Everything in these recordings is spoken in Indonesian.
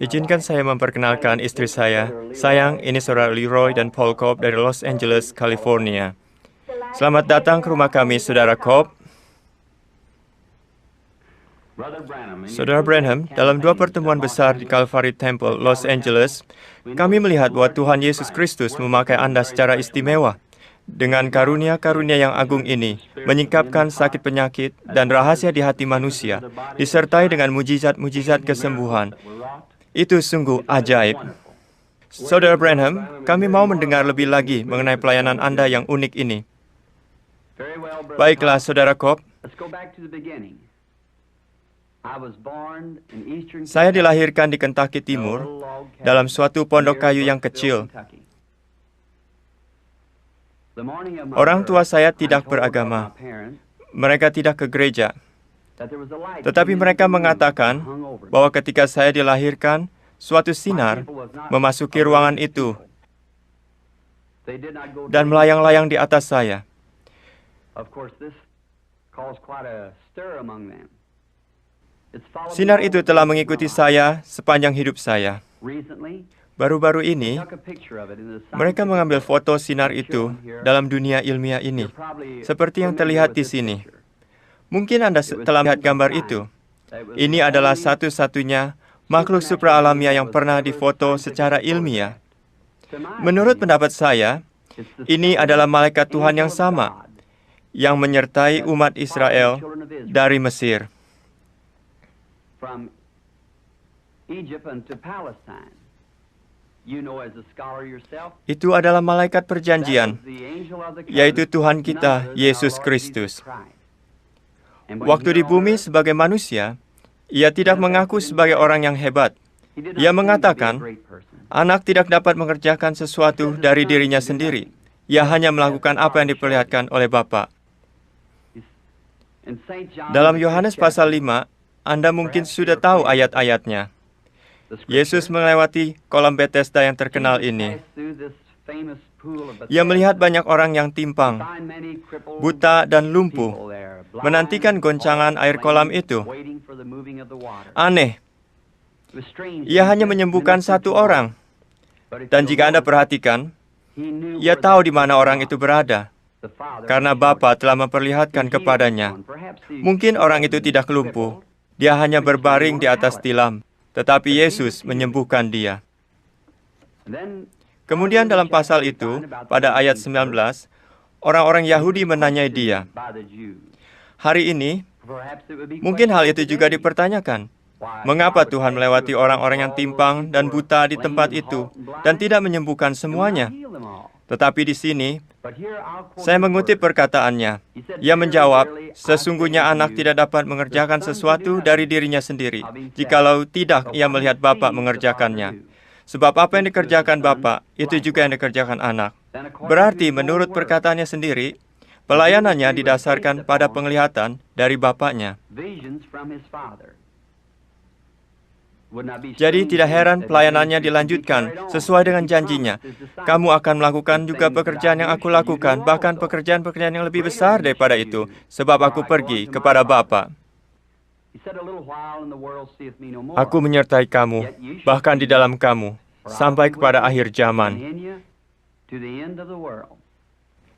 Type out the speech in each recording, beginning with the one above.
Izinkan saya memperkenalkan istri saya. Sayang, ini Saudara Leroy dan Paul Cobb dari Los Angeles, California. Selamat datang ke rumah kami, Saudara Cobb. Saudara Branham, dalam 2 pertemuan besar di Calvary Temple, Los Angeles, kami melihat bahwa Tuhan Yesus Kristus memakai Anda secara istimewa. Dengan karunia-karunia yang agung ini, menyingkapkan sakit penyakit dan rahasia di hati manusia, disertai dengan mujizat-mujizat kesembuhan. Itu sungguh ajaib. Saudara Branham, kami mau mendengar lebih lagi mengenai pelayanan Anda yang unik ini. Baiklah, Saudara Cobb. Saya dilahirkan di Kentucky Timur, dalam suatu pondok kayu yang kecil. Orang tua saya tidak beragama. Mereka tidak ke gereja. Tetapi mereka mengatakan bahwa ketika saya dilahirkan, suatu sinar memasuki ruangan itu dan melayang-layang di atas saya. Sinar itu telah mengikuti saya sepanjang hidup saya. Baru-baru ini, mereka mengambil foto sinar itu dalam dunia ilmiah ini, seperti yang terlihat di sini. Mungkin Anda telah melihat gambar itu. Ini adalah satu-satunya makhluk supraalamiah yang pernah difoto secara ilmiah. Menurut pendapat saya, ini adalah malaikat Tuhan yang sama, yang menyertai umat Israel dari Mesir. Itu adalah malaikat perjanjian, yaitu Tuhan kita, Yesus Kristus. Waktu di bumi sebagai manusia, Ia tidak mengaku sebagai orang yang hebat. Ia mengatakan, anak tidak dapat mengerjakan sesuatu dari dirinya sendiri. Ia hanya melakukan apa yang diperlihatkan oleh Bapa. Dalam Yohanes pasal 5, Anda mungkin sudah tahu ayat-ayatnya. Yesus melewati kolam Bethesda yang terkenal ini. Ia melihat banyak orang yang timpang, buta dan lumpuh, menantikan goncangan air kolam itu. Aneh, Ia hanya menyembuhkan satu orang. Dan jika Anda perhatikan, Ia tahu di mana orang itu berada, karena Bapa telah memperlihatkan kepadanya. Mungkin orang itu tidak lumpuh, dia hanya berbaring di atas tilam. Tetapi Yesus menyembuhkan dia. Kemudian dalam pasal itu, pada ayat 19, orang-orang Yahudi menanyai dia. Hari ini, mungkin hal itu juga dipertanyakan. Mengapa Tuhan melewati orang-orang yang timpang dan buta di tempat itu, dan tidak menyembuhkan semuanya? Tetapi di sini, saya mengutip perkataannya. Ia menjawab, sesungguhnya anak tidak dapat mengerjakan sesuatu dari dirinya sendiri, jikalau tidak ia melihat Bapa mengerjakannya. Sebab apa yang dikerjakan Bapa, itu juga yang dikerjakan anak. Berarti menurut perkataannya sendiri, pelayanannya didasarkan pada penglihatan dari Bapaknya. Jadi tidak heran pelayanannya dilanjutkan sesuai dengan janjinya. Kamu akan melakukan juga pekerjaan yang aku lakukan, bahkan pekerjaan-pekerjaan yang lebih besar daripada itu, sebab aku pergi kepada Bapa. Aku menyertai kamu, bahkan di dalam kamu, sampai kepada akhir zaman.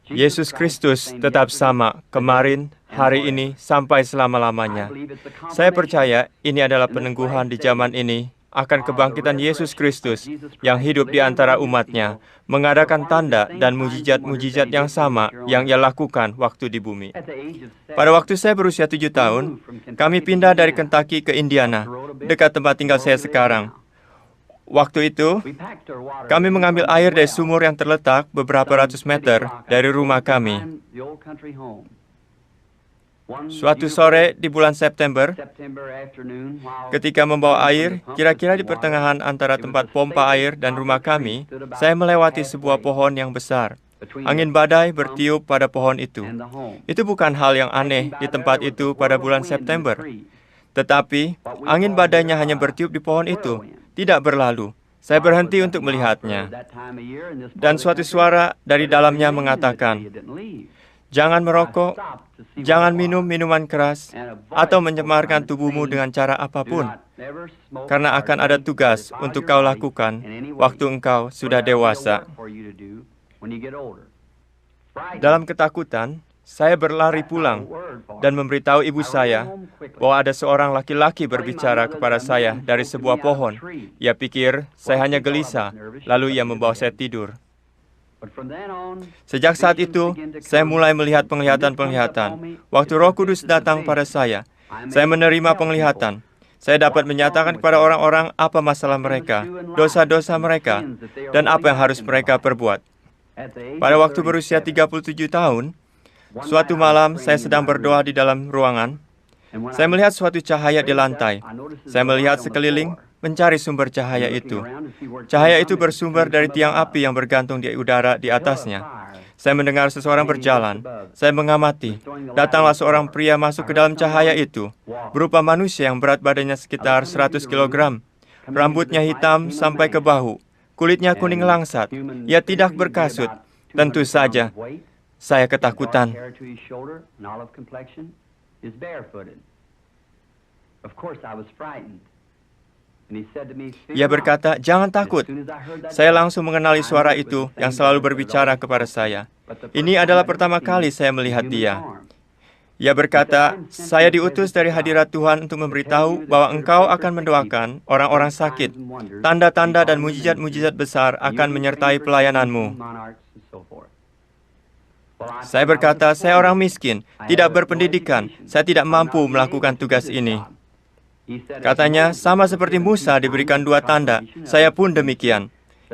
Yesus Kristus tetap sama, kemarin, hari ini, sampai selama-lamanya. Saya percaya ini adalah penengguhan di zaman ini akan kebangkitan Yesus Kristus yang hidup di antara umatnya, mengadakan tanda dan mujizat-mujizat yang sama yang Ia lakukan waktu di bumi. Pada waktu saya berusia 7 tahun, kami pindah dari Kentucky ke Indiana, dekat tempat tinggal saya sekarang. Waktu itu, kami mengambil air dari sumur yang terletak beberapa ratus meter dari rumah kami. Suatu sore di bulan September, ketika membawa air, kira-kira di pertengahan antara tempat pompa air dan rumah kami, saya melewati sebuah pohon yang besar. Angin badai bertiup pada pohon itu. Itu bukan hal yang aneh di tempat itu pada bulan September. Tetapi, angin badainya hanya bertiup di pohon itu, tidak berlalu. Saya berhenti untuk melihatnya. Dan suatu suara dari dalamnya mengatakan, Jangan merokok, jangan minum minuman keras, atau mencemarkan tubuhmu dengan cara apapun, karena akan ada tugas untuk kau lakukan waktu engkau sudah dewasa. Dalam ketakutan, saya berlari pulang dan memberitahu ibu saya bahwa ada seorang laki-laki berbicara kepada saya dari sebuah pohon. Ia pikir saya hanya gelisah, lalu ia membawa saya tidur. Sejak saat itu, saya mulai melihat penglihatan-penglihatan. Waktu Roh Kudus datang pada saya menerima penglihatan. Saya dapat menyatakan kepada orang-orang apa masalah mereka, dosa-dosa mereka, dan apa yang harus mereka perbuat. Pada waktu berusia 37 tahun, suatu malam saya sedang berdoa di dalam ruangan. Saya melihat suatu cahaya di lantai. Saya melihat sekeliling, mencari sumber cahaya itu. Cahaya itu bersumber dari tiang api yang bergantung di udara di atasnya. Saya mendengar seseorang berjalan. Saya mengamati. Datanglah seorang pria masuk ke dalam cahaya itu, berupa manusia yang berat badannya sekitar 100 kg. Rambutnya hitam sampai ke bahu. Kulitnya kuning langsat. Ia tidak berkasut. Tentu saja, saya ketakutan. Ia berkata, "Jangan takut." Saya langsung mengenali suara itu yang selalu berbicara kepada saya. Ini adalah pertama kali saya melihat dia. Ia berkata, "Saya diutus dari hadirat Tuhan untuk memberitahu bahwa engkau akan mendoakan orang-orang sakit. Tanda-tanda dan mujizat-mujizat besar akan menyertai pelayananmu." Saya berkata, "Saya orang miskin, tidak berpendidikan, saya tidak mampu melakukan tugas ini." Katanya, "Sama seperti Musa diberikan 2 tanda, saya pun demikian.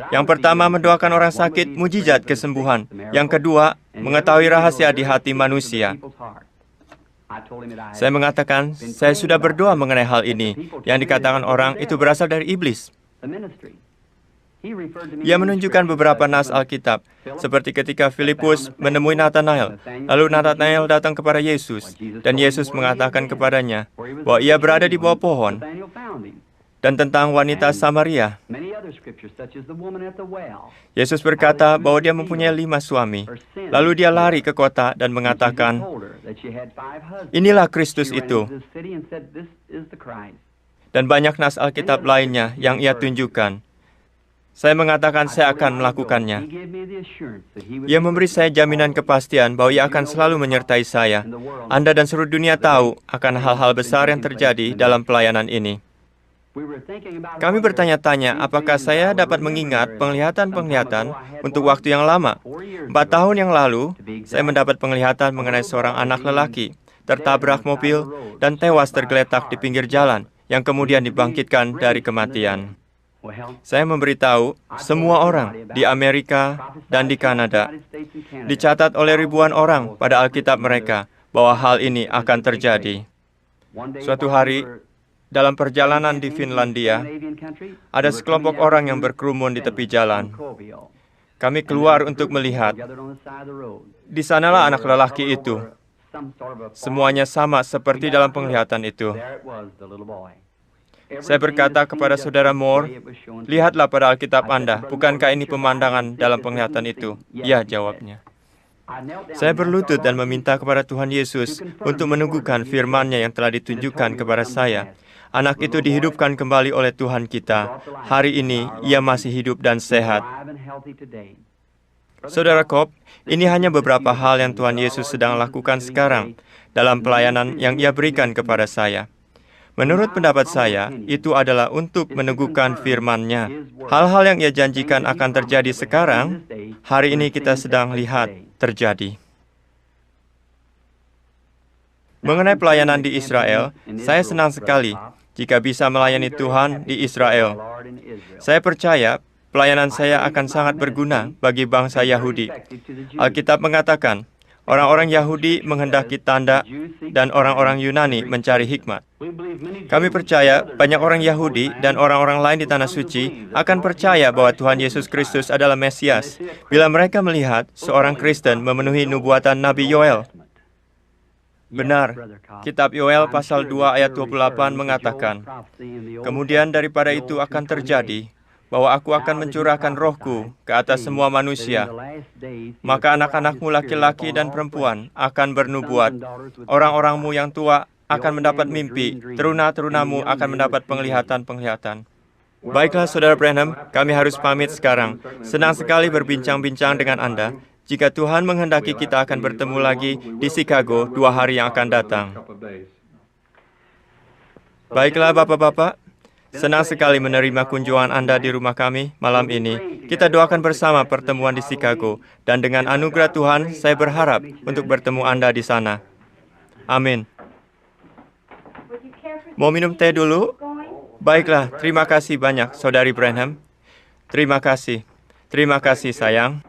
Yang pertama mendoakan orang sakit, mujizat kesembuhan. Yang kedua, mengetahui rahasia di hati manusia." Saya mengatakan, saya sudah berdoa mengenai hal ini. Yang dikatakan orang itu berasal dari iblis. Ia menunjukkan beberapa nas Alkitab, seperti ketika Filipus menemui Nathanael. Lalu Nathanael datang kepada Yesus, dan Yesus mengatakan kepadanya bahwa ia berada di bawah pohon, dan tentang wanita Samaria. Yesus berkata bahwa dia mempunyai 5 suami. Lalu dia lari ke kota dan mengatakan, "Inilah Kristus itu." Dan banyak nas Alkitab lainnya yang ia tunjukkan. Saya mengatakan saya akan melakukannya. Ia memberi saya jaminan kepastian bahwa ia akan selalu menyertai saya. Anda dan seluruh dunia tahu akan hal-hal besar yang terjadi dalam pelayanan ini. Kami bertanya-tanya apakah saya dapat mengingat penglihatan-penglihatan untuk waktu yang lama. 4 tahun yang lalu, saya mendapat penglihatan mengenai seorang anak lelaki, tertabrak mobil dan tewas tergeletak di pinggir jalan, yang kemudian dibangkitkan dari kematian. Saya memberitahu semua orang di Amerika dan di Kanada, dicatat oleh ribuan orang pada Alkitab mereka, bahwa hal ini akan terjadi. Suatu hari, dalam perjalanan di Finlandia, ada sekelompok orang yang berkerumun di tepi jalan. Kami keluar untuk melihat. Di sanalah anak lelaki itu. Semuanya sama seperti dalam penglihatan itu. Saya berkata kepada saudara Moore, "Lihatlah pada Alkitab Anda, bukankah ini pemandangan dalam penglihatan itu?" "Ya," jawabnya. Saya berlutut dan meminta kepada Tuhan Yesus untuk meneguhkan firman-Nya yang telah ditunjukkan kepada saya. Anak itu dihidupkan kembali oleh Tuhan kita. Hari ini, ia masih hidup dan sehat. Saudara Cobb, ini hanya beberapa hal yang Tuhan Yesus sedang lakukan sekarang dalam pelayanan yang ia berikan kepada saya. Menurut pendapat saya, itu adalah untuk meneguhkan firman-Nya. Hal-hal yang ia janjikan akan terjadi sekarang, hari ini kita sedang lihat terjadi. Mengenai pelayanan di Israel, saya senang sekali jika bisa melayani Tuhan di Israel. Saya percaya pelayanan saya akan sangat berguna bagi bangsa Yahudi. Alkitab mengatakan, orang-orang Yahudi menghendaki tanda dan orang-orang Yunani mencari hikmat. Kami percaya banyak orang Yahudi dan orang-orang lain di Tanah Suci akan percaya bahwa Tuhan Yesus Kristus adalah Mesias bila mereka melihat seorang Kristen memenuhi nubuatan Nabi Yoel. Benar, kitab Yoel pasal 2 ayat 28 mengatakan, "Kemudian daripada itu akan terjadi bahwa aku akan mencurahkan rohku ke atas semua manusia. Maka anak-anakmu laki-laki dan perempuan akan bernubuat. Orang-orangmu yang tua akan mendapat mimpi. Teruna-terunamu akan mendapat penglihatan-penglihatan. Baiklah, Saudara Branham, kami harus pamit sekarang. Senang sekali berbincang-bincang dengan Anda. Jika Tuhan menghendaki, kita akan bertemu lagi di Chicago 2 hari yang akan datang. Baiklah, Bapak-Bapak. Senang sekali menerima kunjungan Anda di rumah kami malam ini. Kita doakan bersama pertemuan di Chicago. Dan dengan anugerah Tuhan, saya berharap untuk bertemu Anda di sana. Amin. Mau minum teh dulu? Baiklah, terima kasih banyak, Saudari Branham. Terima kasih. Terima kasih, sayang.